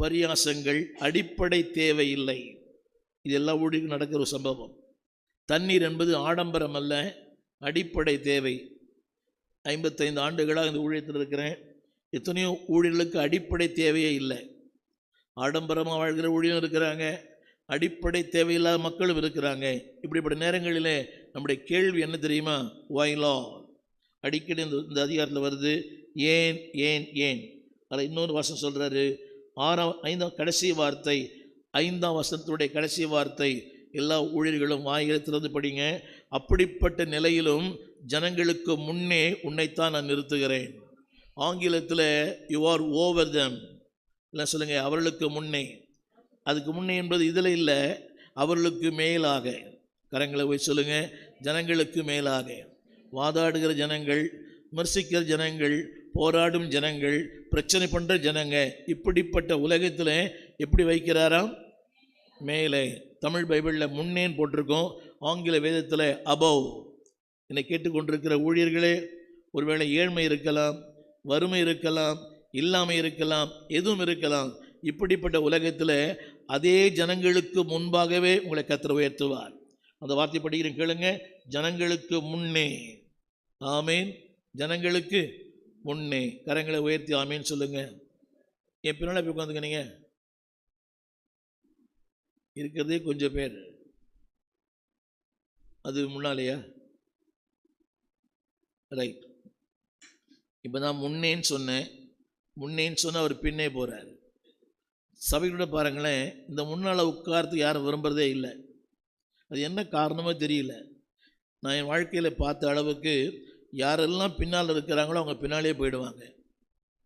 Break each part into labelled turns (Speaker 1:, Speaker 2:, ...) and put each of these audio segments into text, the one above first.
Speaker 1: பரியாசங்கள், அடிப்படை தேவை இல்லை. இது எல்லா ஊழியர்களுக்கும் நடக்கிற ஒரு சம்பவம். தண்ணீர் என்பது ஆடம்பரம் அல்ல, அடிப்படை தேவை. 55 ஆண்டுகளாக இந்த ஊழியத்தில் இருக்கிறேன். எத்தனையோ ஊழியர்களுக்கு அடிப்படை தேவையே இல்லை. ஆடம்பரமாக வாழ்கிற ஊழியம் இருக்கிறாங்க, அடிப்படை தேவையில்லாத மக்களும் இருக்கிறாங்க. இப்படிப்பட்ட நேரங்களிலே நம்முடைய கேள்வி என்ன தெரியுமா? Why lord? அடிக்கடி இந்த அதிகாரத்தில் வருது, ஏன் ஏன் ஏன். அதில் இன்னொரு வசனம் சொல்கிறாரு, 5ஆம் கடைசி வார்த்தை, 5ஆம் வசனத்துடைய கடைசி வார்த்தை. எல்லா ஊழியர்களும் வாயிலிருந்து படிங்க. அப்படிப்பட்ட நிலையிலும் ஜனங்களுக்கு முன்னே உன்னைத்தான் நான் நிறுத்துகிறேன். ஆங்கிலத்தில் யூ ஆர் ஓவர் தெம். இல்லை சொல்லுங்கள், அவர்களுக்கு முன்னே. அதுக்கு முன்னே என்பது இதில் இல்லை, அவர்களுக்கு மேலாக. கரங்களை போய் சொல்லுங்கள், ஜனங்களுக்கு மேலாக. வாதாடுகிற ஜனங்கள், விமர்சிக்கிற ஜனங்கள், போராடும் ஜனங்கள், பிரச்சனை பண்ணுற ஜனங்க, இப்படிப்பட்ட உலகத்தில் எப்படி வைக்கிறாராம்? மேலே. தமிழ் பைபிளில் முன்னேன்னு போட்டிருக்கோம், ஆங்கில வேதத்தில் அபவ். என்னை கேட்டுக்கொண்டிருக்கிற ஊழியர்களே, ஒருவேளை ஏழ்மை இருக்கலாம், வறுமை இருக்கலாம், இல்லாமல் இருக்கலாம், எதுவும் இருக்கலாம். இப்படிப்பட்ட உலகத்தில் அதே ஜனங்களுக்கு முன்பாகவே உங்களை கர்த்தர் உயர்த்துவார். அந்த வார்த்தை படிக்கிறேன், கேளுங்க. ஜனங்களுக்கு முன்னே. ஆமீன். ஜனங்களுக்கு முன்னே. கரங்களை உயர்த்தி ஆமீன் சொல்லுங்க. என் பின்னால் போய் உட்காந்துங்க. நீங்கள் இருக்கிறதே கொஞ்சம் பேர், அது முன்னாலேயா? ரைட். இப்போ நான் முன்னேன்னு சொன்னேன். முன்னேன்னு சொன்னால் அவர் பின்னே போகிறார். சபைகளோட பாருங்களேன், இந்த முன்னால் உட்கார்றதுக்கு யாரும் விரும்புகிறதே இல்லை. அது என்ன காரணமோ தெரியல. நான் என் வாழ்க்கையில் பார்த்த அளவுக்கு யாரெல்லாம் பின்னால் இருக்கிறாங்களோ அவங்க பின்னாலே போயிடுவாங்க.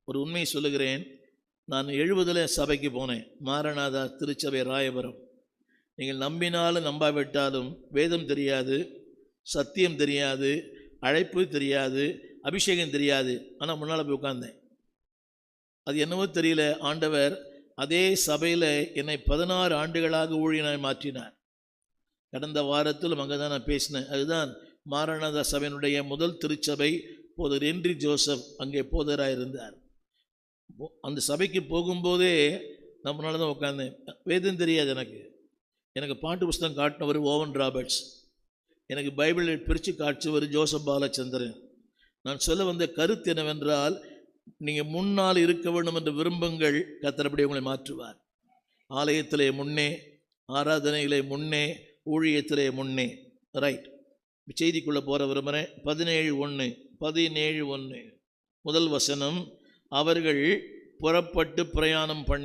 Speaker 1: ஒரு உண்மையை சொல்லுகிறேன். நான் 70 சபைக்கு போனேன், மாரநாதா திருச்சபை ராயபுரம். நீங்கள் நம்பினாலும் நம்பாவிட்டாலும் வேதம் தெரியாது, சத்தியம் தெரியாது, அழைப்பு தெரியாது, அபிஷேகம் தெரியாது. ஆனால் முன்னால் போய் உட்கார்ந்தேன். அது என்னவோ தெரியல, ஆண்டவர் அதே சபையில் என்னை 16 ஆண்டுகளாக ஊழியனாய் மாற்றினார். கடந்த வாரத்திலும் அங்கே தான் நான் பேசினேன். அதுதான் மாரநாதா சபையினுடைய முதல் திருச்சபை. போதர் ஹென்றி ஜோசப் அங்கே போதராக இருந்தார். அந்த சபைக்கு போகும்போதே நான் முன்னால் தான் உட்காந்தேன். வேதம் தெரியாது எனக்கு பாட்டு புஸ்தகம் காட்டினவர் ஓவன் ராபர்ட்ஸ், எனக்கு பைபிளை பிரித்து காட்சிவர் ஜோசப் பாலச்சந்திரன். நான் சொல்ல வந்த கருத்து என்னவென்றால், நீங்கள் முன்னால் இருக்க வேண்டும் என்று விரும்புங்கள், கர்த்தர் உங்களை மாற்றுவார். ஆலயத்திலே முன்னே, ஆராதனையிலே முன்னே, ஊழியத்திலே முன்னே. ரைட். செய்திக்குள்ளே போகிற விரும்புகிறேன். 17:1 முதல் வசனம். அவர்கள் புறப்பட்டு பிரயாணம் பண்ணி